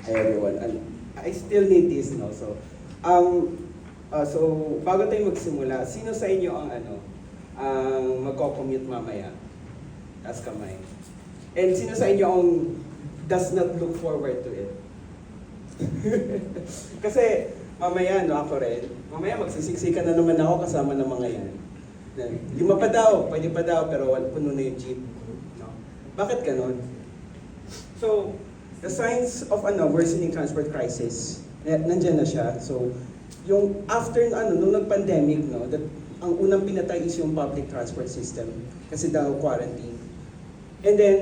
Hi everyone. I still need this, no? So bago tayo magsimula, sino sa inyo ang ang magko-commute mamaya? Taas kamay. And sino sa inyo ang does not look forward to it? Kasi mamaya, no, ako rin. Mamaya magsisiksikan na naman ako kasama ng mga yan. 5 pa daw, pwede pa daw, pero puno na yung jeep. No? Bakit ganon? So, the signs of worsening transport crisis, nandyan na siya. So, yung after nung nag-pandemic, no, ang unang pinatay is yung public transport system kasi daw quarantine. And then,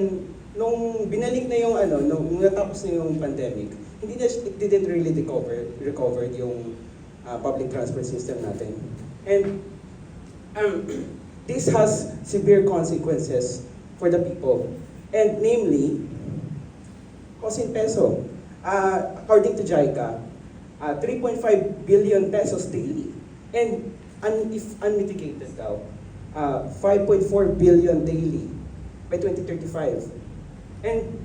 nung binalik na yung nung natapos na yung pandemic, it didn't really recover yung public transport system natin. And this has severe consequences for the people. And namely, cost in peso. According to JICA, 3.5 billion pesos daily. And if unmitigated daw, 5.4 billion daily by 2035. And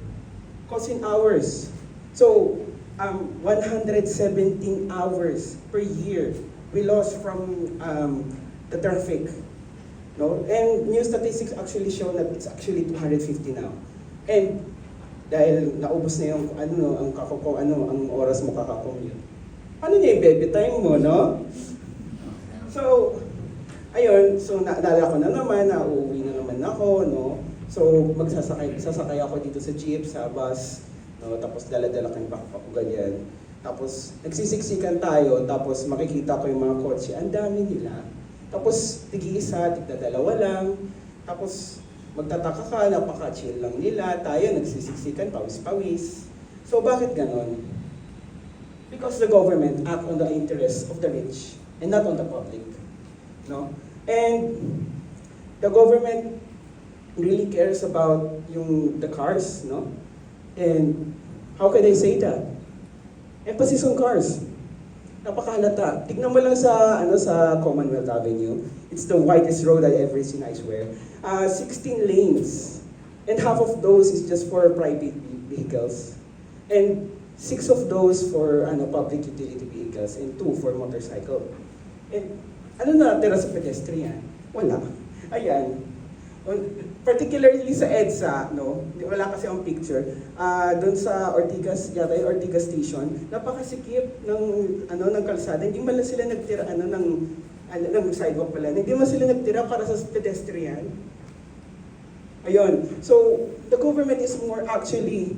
cost in hours. So, 117 hours per year we lost from the traffic. No? And new statistics actually show that it's actually 250 now. And dahil naubos na yung ang oras mo kakakommute. Ano niya i-baby time mo, no? So, ayun, so naalala ko na naman, uuwi na naman ako, no? So, sasakay ako dito sa jeep, sa bus, no? Tapos dala-dala kang backpack ko, ganyan. Tapos, nagsisiksikan tayo, tapos makikita ko yung mga kotse, ang dami nila. Tapos, tig-isa, tig-dalawa lang. Tapos, magtataka ka, napaka-chill lang nila, tayo nagsisiksikan, pawis-pawis. So bakit ganon? Because the government act on the interests of the rich and not on the public. No? And the government really cares about the cars, no? And how can I say that? Emphasis on cars. Napakahalata. Tignan mo lang sa Commonwealth Avenue. It's the widest road I've ever seen, I swear. 16 lanes. And half of those is just for private vehicles. And 6 of those for public utility vehicles and 2 for motorcycle. And ano natira sa pedestrian? Wala. Ayan. Particularly sa EDSA, no? Wala kasi ang picture. Doon sa Ortigas, yata yung Ortigas Station, napakasikip ng kalsada. Hindi man lang sila nagtira ng sidewalk pala. Hindi man sila nagtira para sa pedestrian. Ayun. So, the government is more actually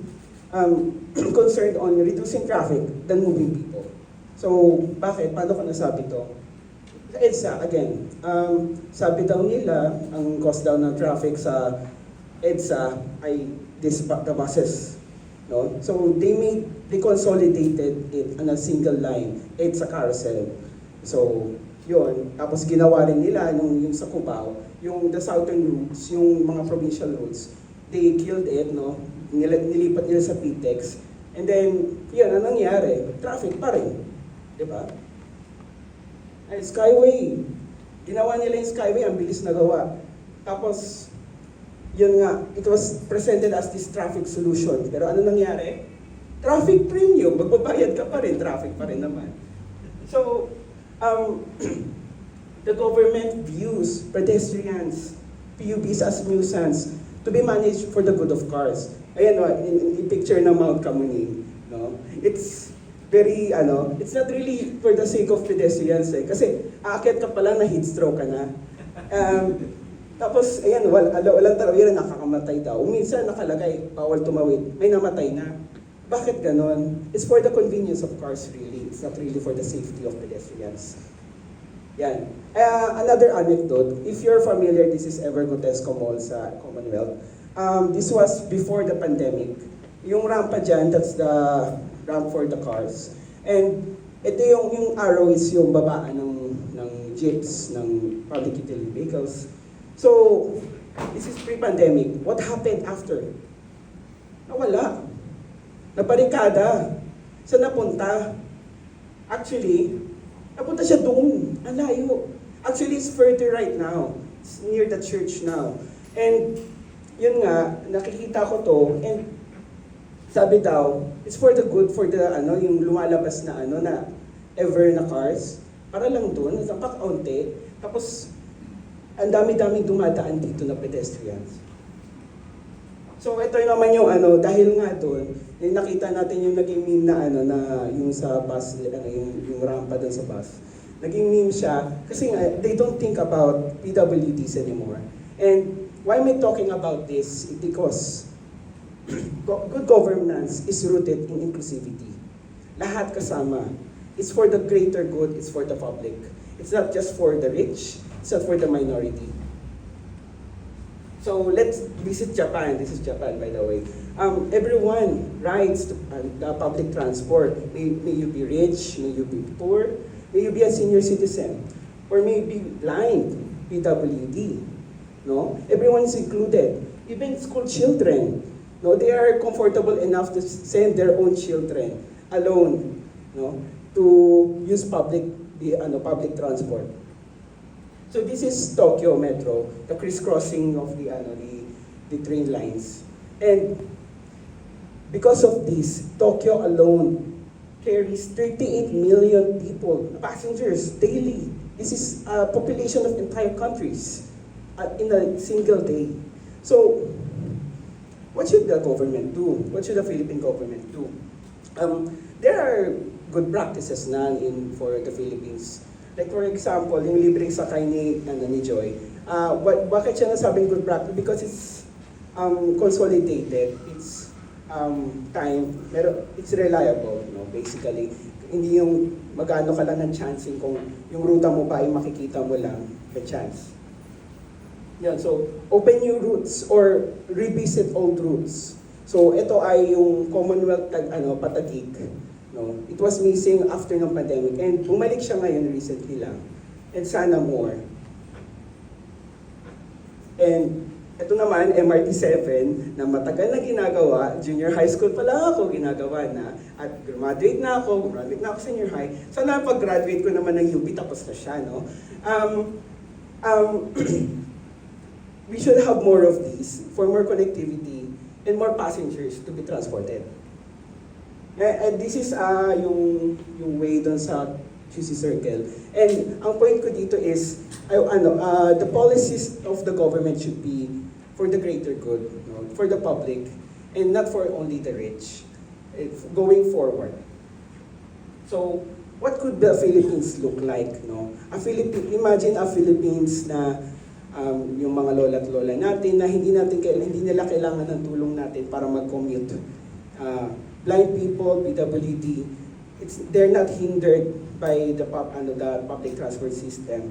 concerned on reducing traffic than moving people. So, bakit? Paano ko nasabi to? Sa EDSA, again, sabi daw nila, ang cost daw ng traffic sa EDSA ay the buses. No? So, they consolidated it on a single line, EDSA carousel. So, yun. Tapos ginawa rin nila yung sa Cubao, the southern routes, yung mga provincial routes, they killed it, no? Nilipat nila sa PTEX. And then, yun, ang nangyari, traffic pa rin. Diba? Skyway. Ginawa nila yung Skyway, ang bilis na gawa. Tapos, yun nga, it was presented as this traffic solution. Pero ano nangyari? Traffic premium. Magbabayad ka pa rin, traffic pa rin naman. So, the government views pedestrians, PUVs as nuisance to be managed for the good of cars. Ayan, in picture ng Mount Kamuning. No? It's very, it's not really for the sake of pedestrians eh. Kasi aakyat ka pala na heat stroke ka na. Tapos, ayan, walang tarawira, nakakamatay daw. Minsan nakalagay, bawal tumawid, may namatay na. Bakit ganon? It's for the convenience of cars really. It's not really for the safety of pedestrians. Yan. Another anecdote, if you're familiar, this is Evergotesco Mall sa Commonwealth. This was before the pandemic. Yung rampa dyan, that's the ramp for the cars. And ito yung arrow is yung babaan ng jeeps, ng public utility vehicles. So, this is pre-pandemic. What happened after? Nawala. Nabarikada. Saan napunta? Actually, napunta siya doon. Ang layo. Actually, it's further right now. It's near the church now. And, yun nga, nakikita ko to. And sabi daw, it's for the good, for the yung lumalabas na na ever na cars, para lang doon, napakaunti, tapos ang dami-daming dumadaan dito na pedestrians. So ito naman yung dahil nga doon, nakita natin yung naging meme na na yung sa bus, yung rampa doon sa bus. Naging meme siya kasi nga, they don't think about PWDs anymore. And why am I talking about this? Because good governance is rooted in inclusivity. Lahat kasama. It's for the greater good, it's for the public. It's not just for the rich, it's not for the minority. So let's visit Japan. This is Japan, by the way. Everyone rides to, public transport. May you be rich, may you be poor, may you be a senior citizen, or may you be blind, PWD. No, everyone is included. Even school children. No, they are comfortable enough to send their own children alone, no, to use public transport. So this is Tokyo Metro, the crisscrossing of the train lines. And because of this, Tokyo alone carries 38 million people, passengers, daily. This is a population of entire countries in a single day. So, what should the government do? What should the Philippine government do? There are good practices na for the Philippines. Like for example, yung libreng sakay ni Joy. Bakit siya nasabing good practice? Because it's consolidated, it's it's reliable, no? Basically. Hindi yung magano ka lang ng chancing kung yung ruta mo pa ay makikita mo lang, may chance. Yan, so open new routes or revisit old routes. So ito ay yung Commonwealth Patagig. No, it was missing after ng pandemic and bumalik siya ngayon recently lang. And sana more. And ito naman, MRT7 na matagal na ginagawa, junior high school pa lang ako ginagawa na at graduate na ako senior high. Sana pag-graduate ko naman ng UP tapos na siya, no? We should have more of these for more connectivity and more passengers to be transported. And this is yung way doon sa QC Circle. And ang point ko dito is, the policies of the government should be for the greater good, no? For the public, and not for only the rich. It's going forward. So, what could the Philippines look like, no? Imagine a Philippines na yung mga lola at lola natin na hindi nila kailangan ng tulong natin para mag-commute. Blind people, PWD, they're not hindered by the public transport system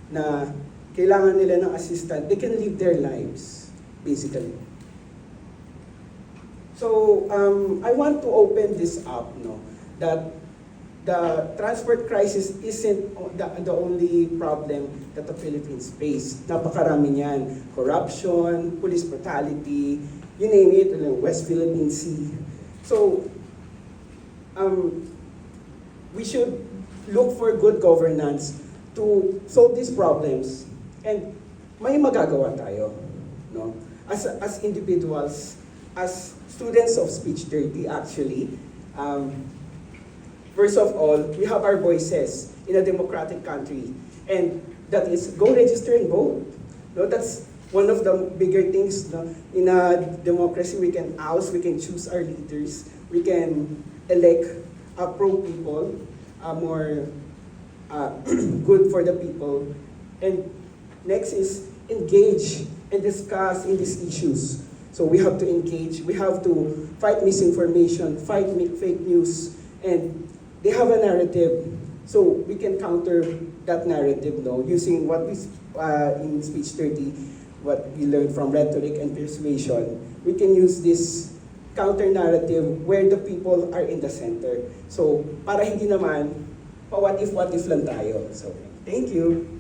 na kailangan nila ng assistant. They can live their lives, basically. So, I want to open this up, no, that the transport crisis isn't the only problem that the Philippines face. Napakarami niyan. Corruption, police brutality, you name it, West Philippine Sea. So, we should look for good governance to solve these problems. And may magagawa tayo, no? As individuals, as students of Speech 30 actually, first of all, we have our voices in a democratic country. And that is, go register and vote. No, that's one of the bigger things, no? In a democracy. We can oust, we can choose our leaders, we can elect pro-people, more good for the people. And next is engage and discuss in these issues. So we have to engage, we have to fight misinformation, fight fake news, and they have a narrative. So we can counter that narrative, no, using what we in Speech 30, what we learned from rhetoric and persuasion. We can use this counter narrative where the people are in the center. So para hindi naman pa what if lang tayo. So thank you.